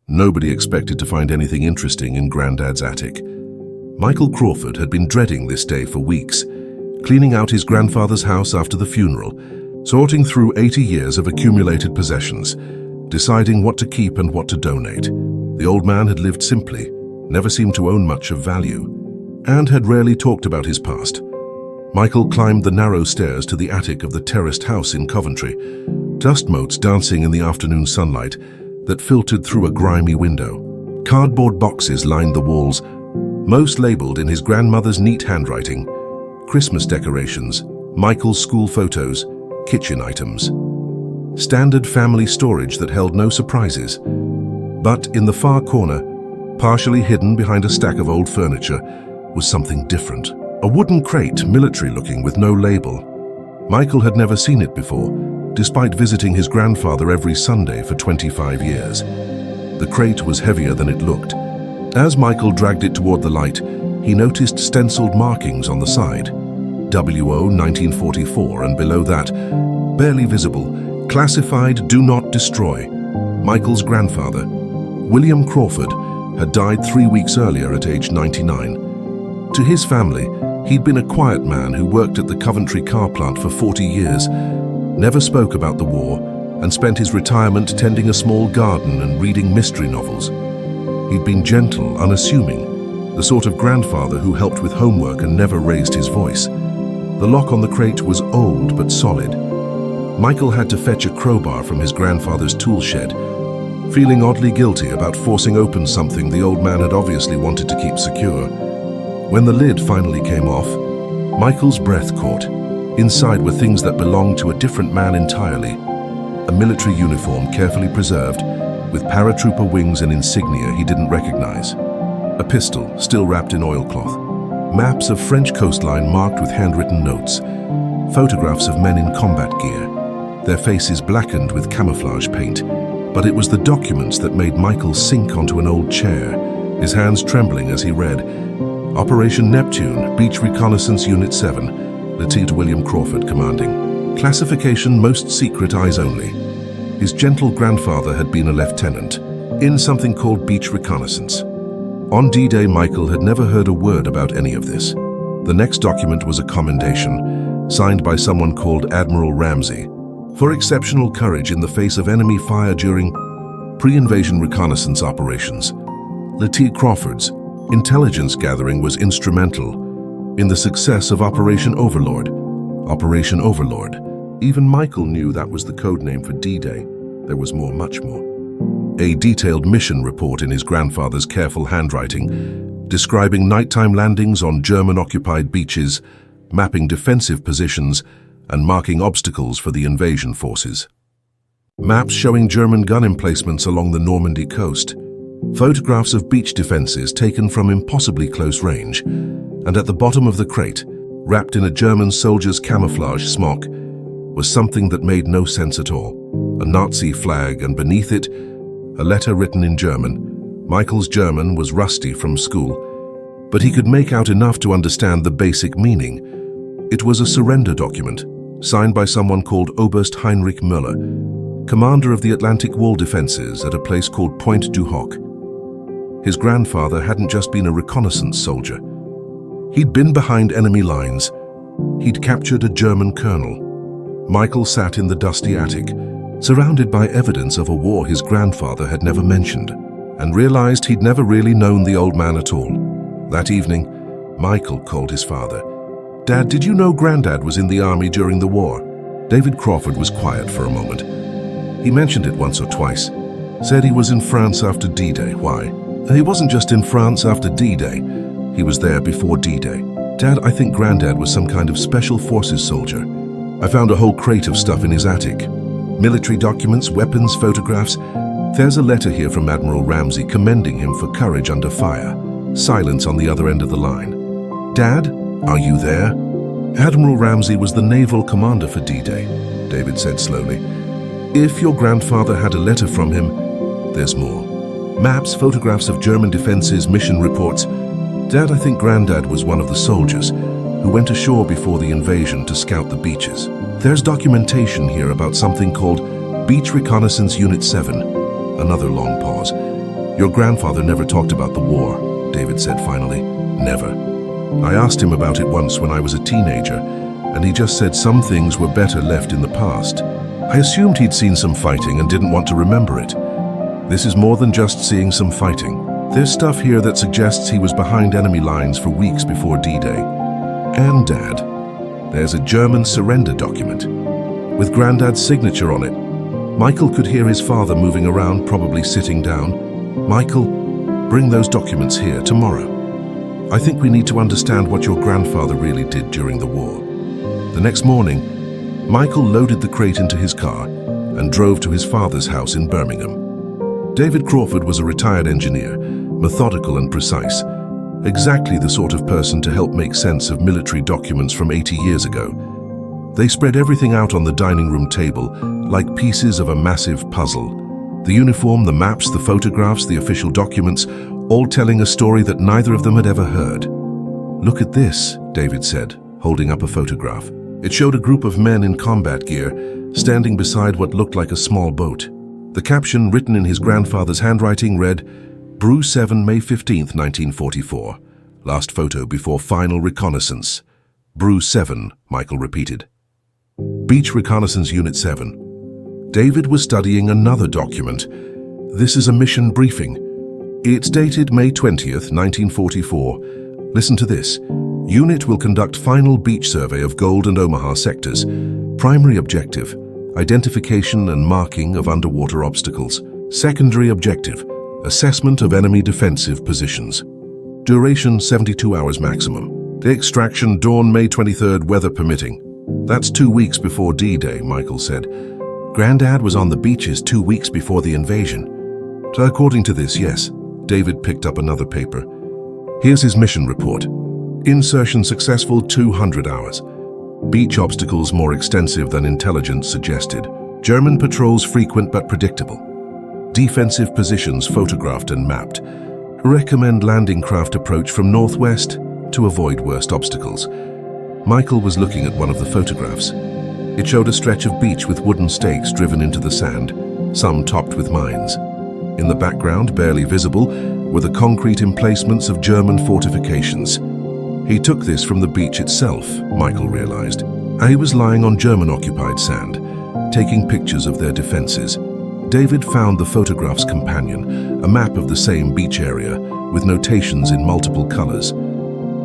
Nobody expected to find anything interesting in Grandad's attic. Michael Crawford had been dreading this day for weeks, cleaning out his grandfather's house after the funeral, sorting through 80 years of accumulated possessions, deciding what to keep and what to donate. The old man had lived simply, never seemed to own much of value, and had rarely talked about his past. Michael climbed the narrow stairs to the attic of the terraced house in Coventry, dust motes dancing in the afternoon sunlight that filtered through a grimy window. Cardboard boxes lined the walls, most labeled in his grandmother's neat handwriting. Christmas decorations, Michael's school photos, kitchen items. Standard family storage that held no surprises. But in the far corner, partially hidden behind a stack of old furniture, was something different. A wooden crate, military-looking with no label. Michael had never seen it before, despite visiting his grandfather every Sunday for 25 years. The crate was heavier than it looked. As Michael dragged it toward the light, he noticed stenciled markings on the side. WO 1944, and below that, barely visible, classified Do Not Destroy. Michael's grandfather, William Crawford, had died 3 weeks earlier at age 99. To his family, he'd been a quiet man who worked at the Coventry car plant for 40 years, never spoke about the war, and spent his retirement tending a small garden and reading mystery novels. He'd been gentle, unassuming, the sort of grandfather who helped with homework and never raised his voice. The lock on the crate was old but solid. Michael had to fetch a crowbar from his grandfather's tool shed, feeling oddly guilty about forcing open something the old man had obviously wanted to keep secure. When the lid finally came off, Michael's breath caught. Inside were things that belonged to a different man entirely. A military uniform carefully preserved, with paratrooper wings and insignia he didn't recognize. A pistol, still wrapped in oilcloth. Maps of French coastline marked with handwritten notes. Photographs of men in combat gear, their faces blackened with camouflage paint. But it was the documents that made Michael sink onto an old chair, his hands trembling as he read. Operation Neptune, Beach Reconnaissance Unit 7, Lieutenant William Crawford commanding. Classification most secret, eyes only. His gentle grandfather had been a lieutenant in something called Beach Reconnaissance. On D-Day, Michael had never heard a word about any of this. The next document was a commendation, signed by someone called Admiral Ramsey, for exceptional courage in the face of enemy fire during pre-invasion reconnaissance operations. Lieutenant Crawford's intelligence gathering was instrumental in the success of Operation Overlord. Operation Overlord. Even Michael knew that was the code name for D-Day. There was more, much more. A detailed mission report in his grandfather's careful handwriting, describing nighttime landings on German-occupied beaches, mapping defensive positions, and marking obstacles for the invasion forces. Maps showing German gun emplacements along the Normandy coast. Photographs of beach defenses taken from impossibly close range. And at the bottom of the crate, wrapped in a German soldier's camouflage smock, was something that made no sense at all. A Nazi flag, and beneath it, a letter written in German. Michael's German was rusty from school, but he could make out enough to understand the basic meaning. It was a surrender document, signed by someone called Oberst Heinrich Müller, commander of the Atlantic Wall defenses at a place called Point du Hoc. His grandfather hadn't just been a reconnaissance soldier. He'd been behind enemy lines. He'd captured a German colonel. Michael sat in the dusty attic, surrounded by evidence of a war his grandfather had never mentioned, and realized he'd never really known the old man at all. That evening, Michael called his father. "Dad, did you know Grandad was in the army during the war?" David Crawford was quiet for a moment. He mentioned it once or twice. Said he was in France after D-Day. Why? He wasn't just in France after D-Day. He was there before D-Day. Dad, I think Grandad was some kind of special forces soldier. I found a whole crate of stuff in his attic. Military documents, weapons, photographs. There's a letter here from Admiral Ramsey commending him for courage under fire. Silence on the other end of the line. "Dad, are you there?" Admiral Ramsey was the naval commander for D-Day, David said slowly. "If your grandfather had a letter from him, there's more. Maps, photographs of German defenses, mission reports. Dad, I think Grandad was one of the soldiers who went ashore before the invasion to scout the beaches. There's documentation here about something called Beach Reconnaissance Unit 7. Another long pause. Your grandfather never talked about the war, David said finally. Never. I asked him about it once when I was a teenager, and he just said some things were better left in the past. I assumed he'd seen some fighting and didn't want to remember it. This is more than just seeing some fighting. There's stuff here that suggests he was behind enemy lines for weeks before D-Day. And Dad, there's a German surrender document with Grandad's signature on it. Michael could hear his father moving around, probably sitting down. Michael, bring those documents here tomorrow. I think we need to understand what your grandfather really did during the war. The next morning, Michael loaded the crate into his car and drove to his father's house in Birmingham. David Crawford was a retired engineer, methodical and precise, exactly the sort of person to help make sense of military documents from 80 years ago. They spread everything out on the dining room table like pieces of a massive puzzle. The uniform, the maps, the photographs, the official documents, all telling a story that neither of them had ever heard. Look at this, David said, holding up a photograph. It showed a group of men in combat gear standing beside what looked like a small boat. The caption, written in his grandfather's handwriting, read, "Brew 7, May 15, 1944. Last photo before final reconnaissance." Brew 7, Michael repeated. Beach Reconnaissance Unit 7. David was studying another document. This is a mission briefing. It's dated May 20th, 1944. Listen to this. Unit will conduct final beach survey of Gold and Omaha sectors. Primary objective, identification and marking of underwater obstacles. Secondary objective, assessment of enemy defensive positions. Duration 72 hours maximum. Extraction dawn May 23rd, weather permitting. That's 2 weeks before D-Day, Michael said. Grandad was on the beaches 2 weeks before the invasion. So according to this, yes. David picked up another paper. Here's his mission report. Insertion successful 200 hours. Beach obstacles more extensive than intelligence suggested. German patrols frequent but predictable. Defensive positions photographed and mapped. Recommend landing craft approach from northwest to avoid worst obstacles. Michael was looking at one of the photographs. It showed a stretch of beach with wooden stakes driven into the sand, some topped with mines. In the background, barely visible, were the concrete emplacements of German fortifications. He took this from the beach itself, Michael realized. He was lying on German-occupied sand, taking pictures of their defenses. David found the photograph's companion, a map of the same beach area, with notations in multiple colors.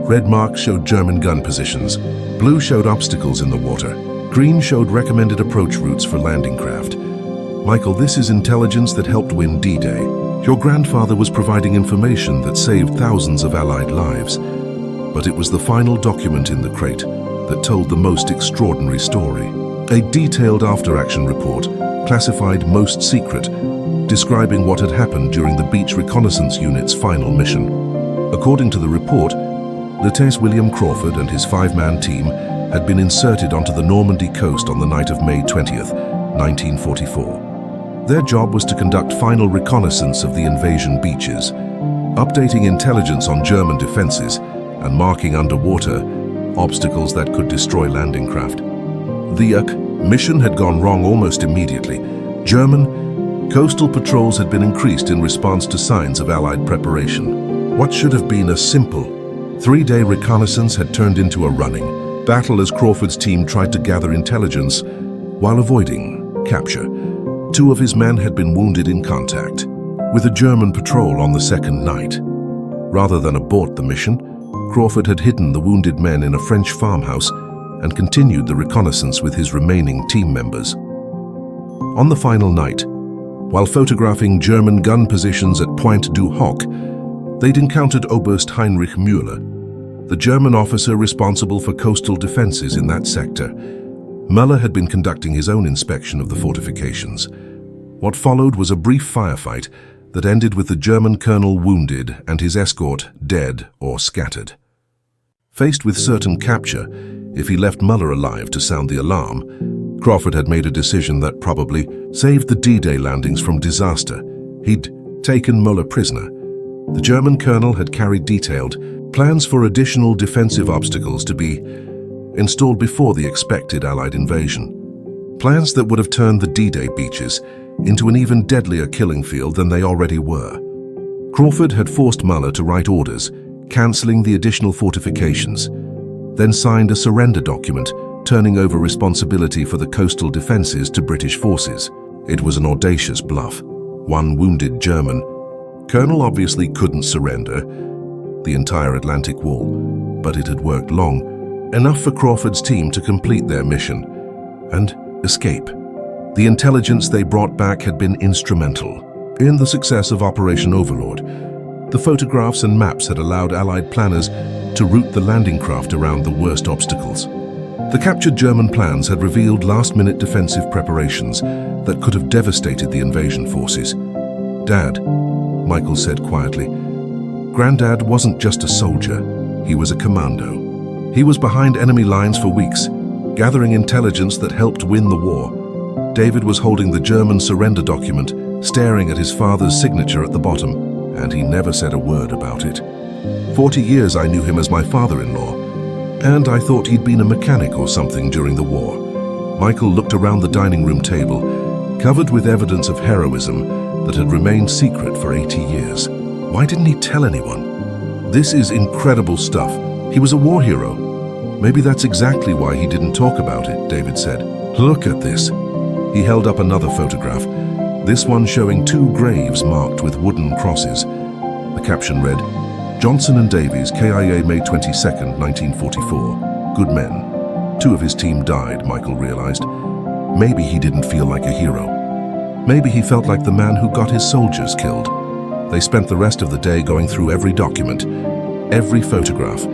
Red marks showed German gun positions. Blue showed obstacles in the water. Green showed recommended approach routes for landing craft. Michael, this is intelligence that helped win D-Day. Your grandfather was providing information that saved thousands of Allied lives. But it was the final document in the crate that told the most extraordinary story. A detailed after-action report, classified most secret, describing what had happened during the Beach Reconnaissance Unit's final mission. According to the report, Lieutenant William Crawford and his 5-man team had been inserted onto the Normandy coast on the night of May 20th, 1944. Their job was to conduct final reconnaissance of the invasion beaches, updating intelligence on German defenses and marking underwater obstacles that could destroy landing craft. The mission had gone wrong almost immediately. German coastal patrols had been increased in response to signs of Allied preparation. What should have been a simple 3-day reconnaissance had turned into a running battle as Crawford's team tried to gather intelligence while avoiding capture. 2 of his men had been wounded in contact with a German patrol on the second night. Rather than abort the mission, Crawford had hidden the wounded men in a French farmhouse and continued the reconnaissance with his remaining team members. On the final night, while photographing German gun positions at Pointe du Hoc, they'd encountered Oberst Heinrich Müller, the German officer responsible for coastal defenses in that sector. Müller had been conducting his own inspection of the fortifications. What followed was a brief firefight that ended with the German colonel wounded and his escort dead or scattered. Faced with certain capture, if he left Müller alive to sound the alarm, Crawford had made a decision that probably saved the D-Day landings from disaster. He'd taken Müller prisoner. The German colonel had carried detailed plans for additional defensive obstacles to be installed before the expected Allied invasion. Plans that would have turned the D-Day beaches into an even deadlier killing field than they already were. Crawford had forced Muller to write orders, cancelling the additional fortifications, then signed a surrender document, turning over responsibility for the coastal defences to British forces. It was an audacious bluff. One wounded German colonel obviously couldn't surrender the entire Atlantic Wall, but it had worked long enough for Crawford's team to complete their mission and escape. The intelligence they brought back had been instrumental in the success of Operation Overlord. The photographs and maps had allowed Allied planners to route the landing craft around the worst obstacles. The captured German plans had revealed last-minute defensive preparations that could have devastated the invasion forces. "Dad," Michael said quietly, "Grandad wasn't just a soldier, he was a commando. He was behind enemy lines for weeks, gathering intelligence that helped win the war." David was holding the German surrender document, staring at his father's signature at the bottom, and he never said a word about it. 40 years I knew him as my father-in-law, and I thought he'd been a mechanic or something during the war. Michael looked around the dining room table, covered with evidence of heroism that had remained secret for 80 years. Why didn't he tell anyone? "This is incredible stuff. He was a war hero." "Maybe that's exactly why he didn't talk about it," David said. "Look at this." He held up another photograph, this one showing 2 graves marked with wooden crosses. The caption read, "Johnson and Davies, KIA, May 22, 1944. Good men." 2 of his team died, Michael realized. Maybe he didn't feel like a hero. Maybe he felt like the man who got his soldiers killed. They spent the rest of the day going through every document, every photograph,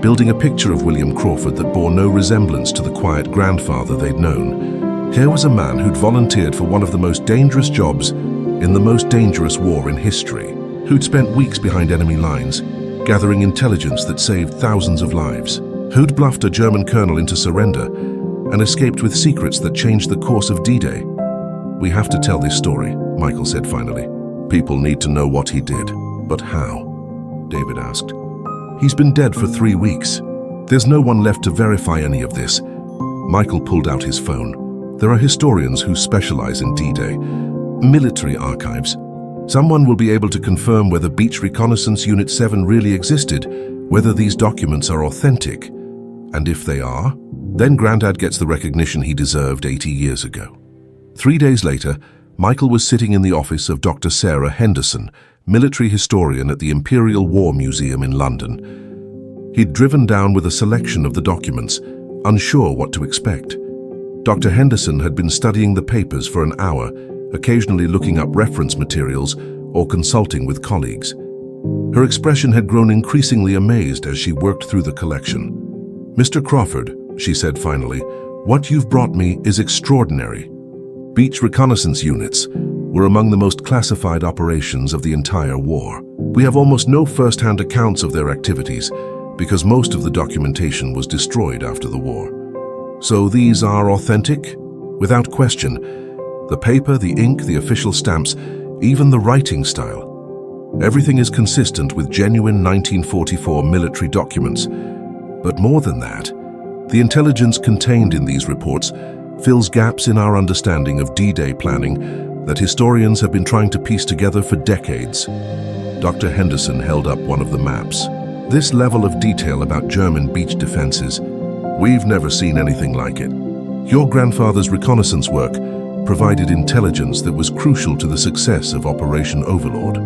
building a picture of William Crawford that bore no resemblance to the quiet grandfather they'd known. Here was a man who'd volunteered for one of the most dangerous jobs in the most dangerous war in history, who'd spent weeks behind enemy lines, gathering intelligence that saved thousands of lives, who'd bluffed a German colonel into surrender and escaped with secrets that changed the course of D-Day. "We have to tell this story," Michael said finally. "People need to know what he did." "But how?" David asked. "He's been dead for 3 weeks. There's no one left to verify any of this." Michael pulled out his phone. "There are historians who specialize in D-Day, military archives. Someone will be able to confirm whether Beach Reconnaissance Unit 7 really existed, whether these documents are authentic. And if they are, then Grandad gets the recognition he deserved 80 years ago." 3 days later, Michael was sitting in the office of Dr. Sarah Henderson, military historian at the Imperial War Museum in London. He'd driven down with a selection of the documents, unsure what to expect. Dr. Henderson had been studying the papers for an hour, occasionally looking up reference materials or consulting with colleagues. Her expression had grown increasingly amazed as she worked through the collection. "Mr. Crawford," she said finally, "what you've brought me is extraordinary. Beach reconnaissance units were among the most classified operations of the entire war. We have almost no first-hand accounts of their activities because most of the documentation was destroyed after the war. So these are authentic? Without question. The paper, the ink, the official stamps, even the writing style. Everything is consistent with genuine 1944 military documents. But more than that, the intelligence contained in these reports fills gaps in our understanding of D-Day planning that historians have been trying to piece together for decades." Dr. Henderson held up one of the maps. "This level of detail about German beach defenses, we've never seen anything like it. Your grandfather's reconnaissance work provided intelligence that was crucial to the success of Operation Overlord.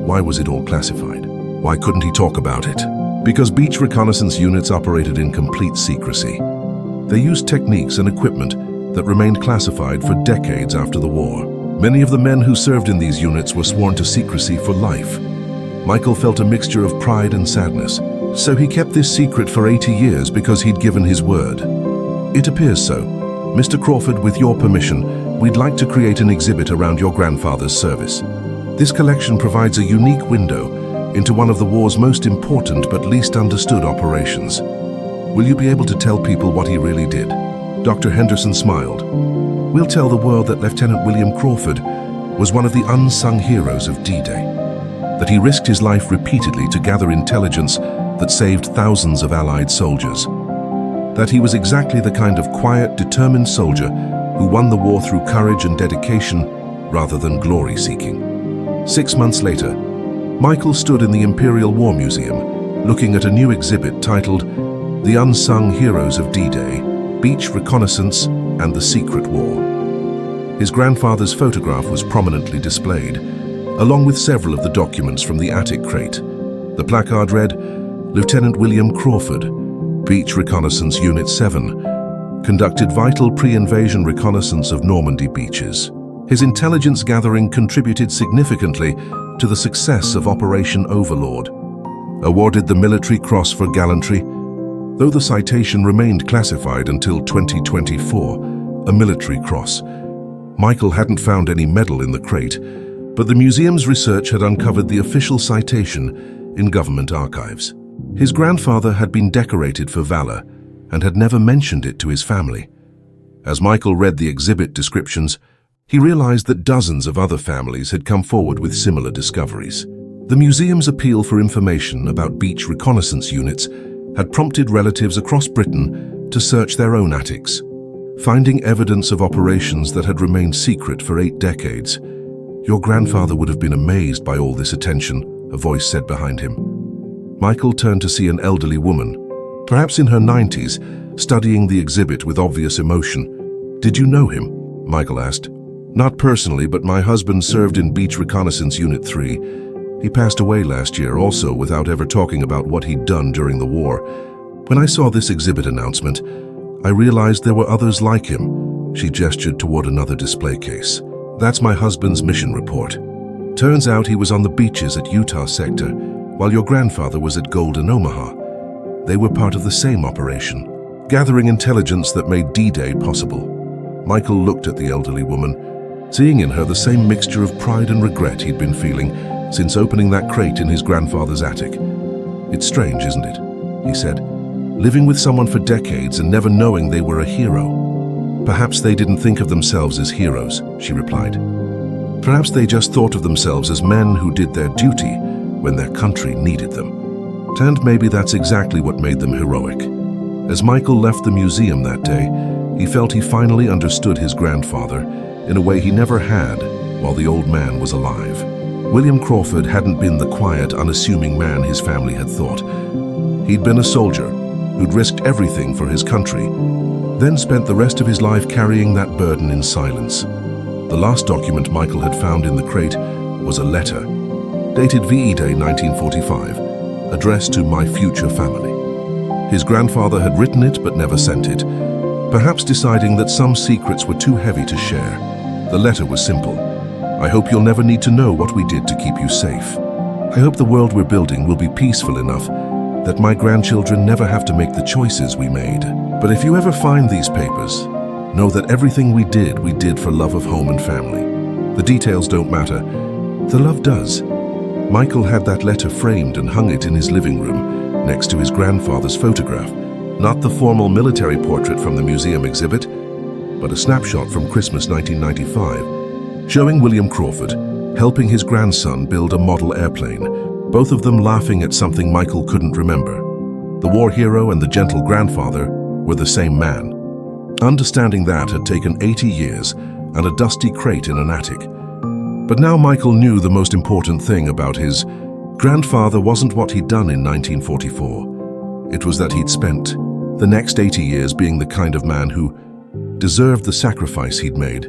Why was it all classified? Why couldn't he talk about it? Because beach reconnaissance units operated in complete secrecy. They used techniques and equipment that remained classified for decades after the war. Many of the men who served in these units were sworn to secrecy for life." Michael felt a mixture of pride and sadness. So he kept this secret for 80 years because he'd given his word. "It appears so. Mr. Crawford, with your permission, we'd like to create an exhibit around your grandfather's service. This collection provides a unique window into one of the war's most important but least understood operations. Will you be able to tell people what he really did?" Dr. Henderson smiled. "We'll tell the world that Lieutenant William Crawford was one of the unsung heroes of D-Day, that he risked his life repeatedly to gather intelligence that saved thousands of Allied soldiers, that he was exactly the kind of quiet, determined soldier who won the war through courage and dedication rather than glory-seeking." 6 months later, Michael stood in the Imperial War Museum, looking at a new exhibit titled The Unsung Heroes of D-Day, Beach Reconnaissance and the Secret War. His grandfather's photograph was prominently displayed, along with several of the documents from the attic crate. The placard read, Lieutenant William Crawford, Beach Reconnaissance Unit 7, conducted vital pre-invasion reconnaissance of Normandy beaches. His intelligence gathering contributed significantly to the success of Operation Overlord. Awarded the Military Cross for gallantry, though the citation remained classified until 2024, a military cross. Michael hadn't found any medal in the crate, but the museum's research had uncovered the official citation in government archives. His grandfather had been decorated for valor and had never mentioned it to his family. As Michael read the exhibit descriptions, he realized that dozens of other families had come forward with similar discoveries. The museum's appeal for information about beach reconnaissance units had prompted relatives across Britain to search their own attics. Finding evidence of operations that had remained secret for 8 decades, "Your grandfather would have been amazed by all this attention," a voice said behind him. Michael turned to see an elderly woman, perhaps in her 90s, studying the exhibit with obvious emotion. "Did you know him?" Michael asked. "Not personally, but my husband served in Beach Reconnaissance Unit 3. He passed away last year, also without ever talking about what he'd done during the war. When I saw this exhibit announcement, I realized there were others like him." She gestured toward another display case. "That's my husband's mission report. Turns out he was on the beaches at Utah sector, while your grandfather was at Golden Omaha. They were part of the same operation, gathering intelligence that made D-Day possible." Michael looked at the elderly woman, seeing in her the same mixture of pride and regret he'd been feeling since opening that crate in his grandfather's attic. "It's strange, isn't it?" he said. "Living with someone for decades and never knowing they were a hero." "Perhaps they didn't think of themselves as heroes," she replied. "Perhaps they just thought of themselves as men who did their duty when their country needed them. And maybe that's exactly what made them heroic." As Michael left the museum that day, he felt he finally understood his grandfather in a way he never had while the old man was alive. William Crawford hadn't been the quiet, unassuming man his family had thought. He'd been a soldier who'd risked everything for his country, then spent the rest of his life carrying that burden in silence. The last document Michael had found in the crate was a letter, dated VE Day 1945, addressed to "My future family." His grandfather had written it but never sent it, perhaps deciding that some secrets were too heavy to share. The letter was simple. "I hope you'll never need to know what we did to keep you safe. I hope the world we're building will be peaceful enough that my grandchildren never have to make the choices we made. But if you ever find these papers, know that everything we did for love of home and family. The details don't matter. The love does." Michael had that letter framed and hung it in his living room next to his grandfather's photograph, not the formal military portrait from the museum exhibit, but a snapshot from Christmas 1995, showing William Crawford helping his grandson build a model airplane, both of them laughing at something Michael couldn't remember. The war hero and the gentle grandfather were the same man. Understanding that had taken 80 years and a dusty crate in an attic. But now Michael knew the most important thing about his grandfather wasn't what he'd done in 1944. It was that he'd spent the next 80 years being the kind of man who deserved the sacrifice he'd made.